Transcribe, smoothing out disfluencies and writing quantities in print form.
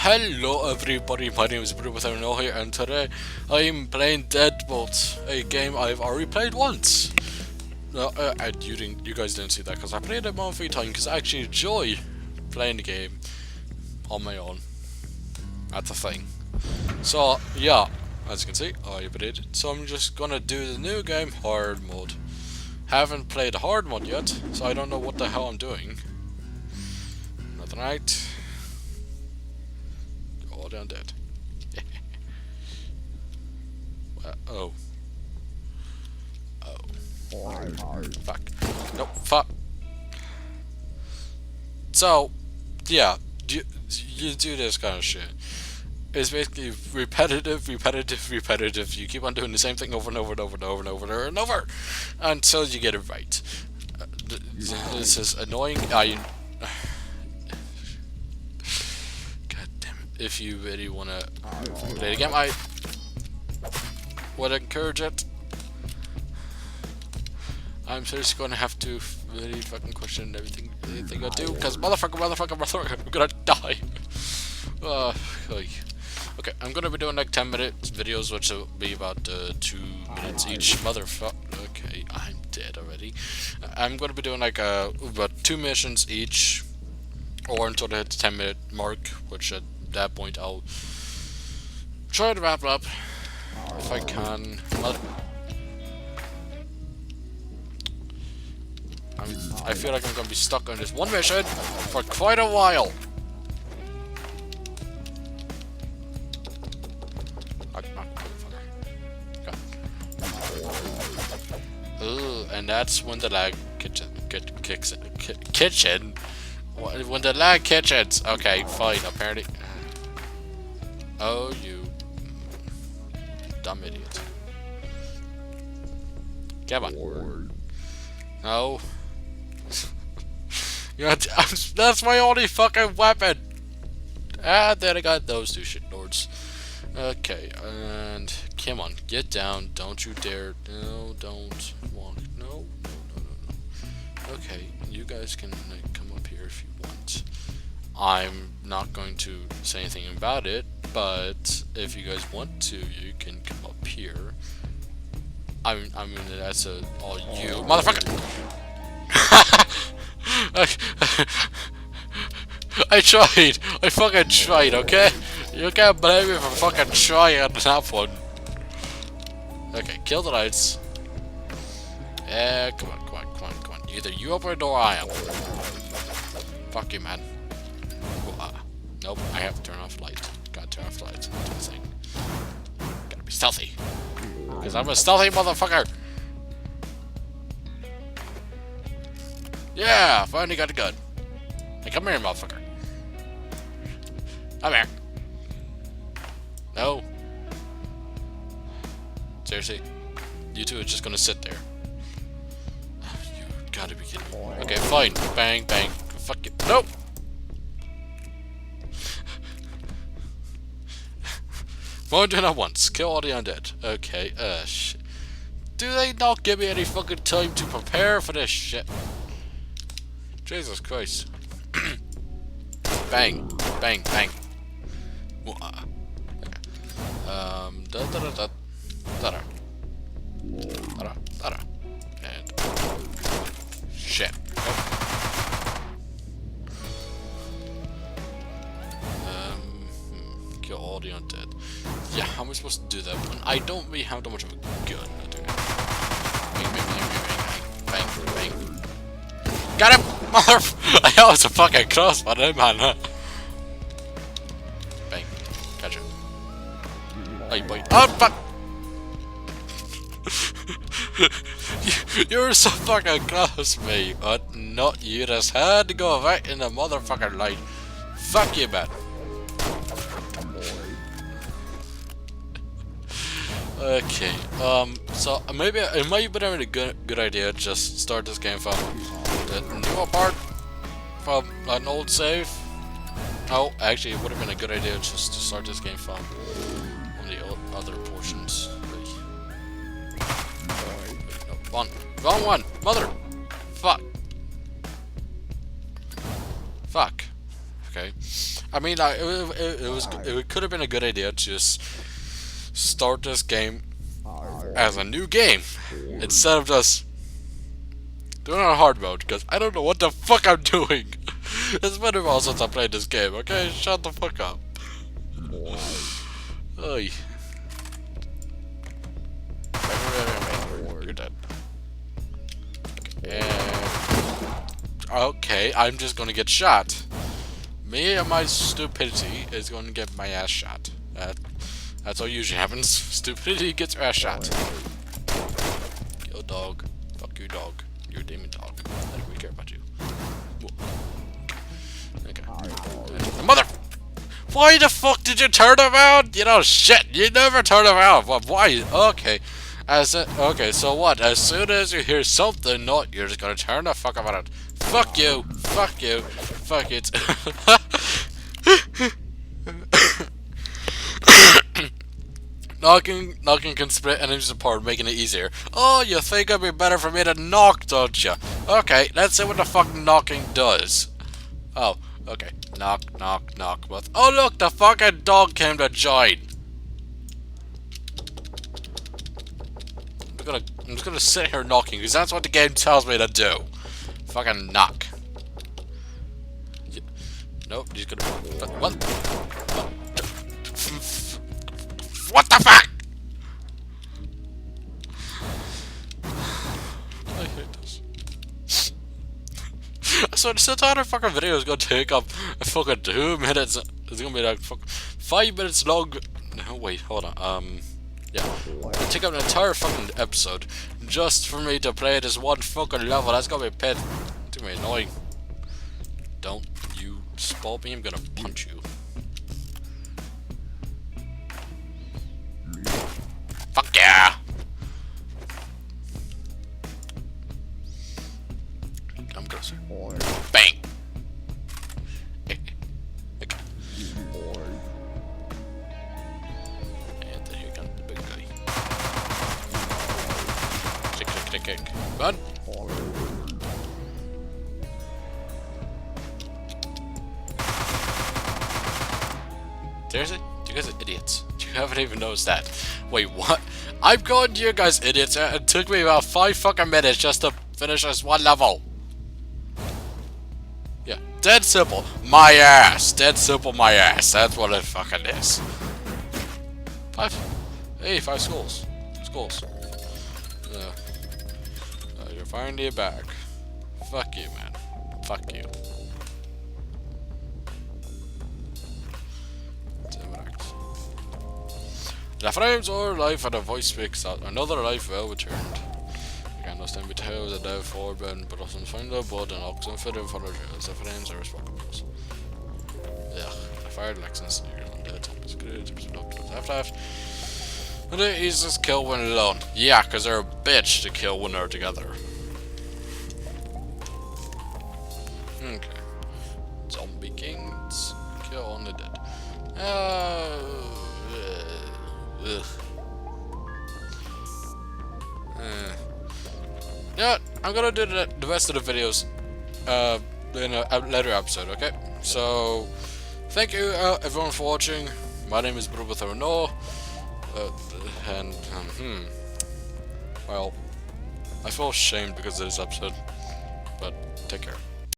Hello everybody, my name is Bruce here, and today I'm playing Deadbolt, a game I've already played once. No, and you guys didn't see that because I played it one free time because I actually enjoy playing the game on my own. That's a thing. So yeah, as you can see, I played it. So I'm just gonna do the new game, hard mode. Haven't played the hard mode yet, so I don't know what the hell I'm doing. Nothing right. All down dead. Oh. Fuck. Nope. Fuck. So, yeah, you do this kind of shit. It's basically repetitive. You keep on doing the same thing over and over and over and over and over and over until you get it right. This is annoying. God damn it. If you really want to play the game, I would encourage it. I'm seriously going to have to really fucking question everything I do, because motherfucker, I'm gonna die. Okay, I'm gonna be doing like 10-minute videos, which will be about 2 minutes each. Motherfucker. Okay, I'm dead already. I'm gonna be doing like about 2 missions each, or until they hit the 10-minute mark, which at that point I'll try to wrap up if I can. I feel like I'm gonna be stuck on this one mission for quite a while. Ooh, and that's when the lag kicks kitchen. When the lag kitchens. Okay, fine. Apparently. Oh, you dumb idiot. Come on. No. That's my only fucking weapon. And then I got those two shit lords. Okay, and come on, get down. Don't you dare. No, don't walk. No. Okay, you guys can come up here if you want. I'm not going to say anything about it, but if you guys want to, you can come up here. I mean that's all you motherfucker. I tried. I fucking tried. Okay, you can't blame me for fucking trying on that one. Okay, kill the lights. Come on. Either you open the door or I am. Fuck you, man. Nope, I have to turn off the lights. Gotta turn off the lights. Do this thing. Gotta be stealthy. Because I'm a stealthy motherfucker. Yeah, finally got a gun. Hey, come here, motherfucker. Come here. No. Seriously? You two are just gonna sit there. You gotta be kidding me. Okay, fine. Bang, bang. Fuck you. Nope! Won't do that once. Kill all the undead. Okay, shit. Do they not give me any fucking time to prepare for this shit? Jesus Christ. Bang. Bang, bang. Okay. And shit. Kill all the undead. Yeah, how am I supposed to do that one? I don't really have that much of a gun. Bang. Got him! Mother! I thought it was a fucking crossbow, man. Bang. Gotcha. Oh, you boy. Oh, fuck! You were so fucking close, mate. But not you. Just had to go right in the motherfucking light. Fuck you, man. Okay, so maybe it might have been a good idea to just start this game from the newer part, from an old save. Oh, actually, it would have been a good idea just to start this game from one of the other portions. No, wrong one, mother, fuck. okay? I mean, it could have been a good idea to just start this game as a new game instead of just doing it on hard mode, because I don't know what the fuck I'm doing. It's been a while since I played this game, okay? Shut the fuck up. Oy. You're dead. Okay, I'm just gonna get shot. Me and my stupidity is gonna get my ass shot. That's what usually happens. Stupidity gets your ass shot. Kill dog. Fuck you, dog. You're a demon dog. I don't really care about you. Okay. Mother! Why the fuck did you turn around? You know, shit, you never turn around. Why? Okay. Okay, so what? As soon as you hear something, you're just gonna turn the fuck about it. Fuck you. Fuck you. Fuck it. Knocking can split enemies apart, making it easier. Oh, you think it'd be better for me to knock, don't you? Okay, let's see what the fuck knocking does. Oh, okay. Knock, knock, knock. But oh look, the fucking dog came to join. I'm just gonna sit here knocking, because that's what the game tells me to do. Fucking knock. Nope, he's gonna. What? What the fuck? I hate this. So this entire fucking video is gonna take up a fucking 2 minutes. It's gonna be like 5 minutes long. No, wait, hold on. Yeah. It'll take up an entire fucking episode just for me to play this one fucking level. That's gonna be pit. It's gonna be annoying. Don't you spot me, I'm gonna punch you. Fuck yeah! I'm gonna say bang! Okay. And then here comes the big guy. Kick, kick, kick, kick. Run! Seriously? You guys are idiots. You haven't even noticed that. Wait, what? I'm going to you guys idiots. It took me about 5 fucking minutes just to finish this one level. Yeah, dead simple. My ass. Dead simple, my ass. That's what it fucking is. 5. Hey, 5 skulls. Skulls. You're finally back. Fuck you, man. Fuck you. The frames are life and a voice speaks out. Another life well returned. You can understand me tell the dev forbidden, but often find the blood and oxen fit in for the trails. The frames are responsible. Yeah, I fired Lexus and you're undead. It's good to be productive. Half-life. And the easiest kill when alone. Yeah, because they're a bitch to kill when they're together. Okay. Zombie kings. Kill on the dead. Ugh. Yeah, I'm gonna do the rest of the videos in a later episode, okay? So, thank you everyone for watching. My name is Brubatharno, and well, I feel ashamed because of this episode, but take care.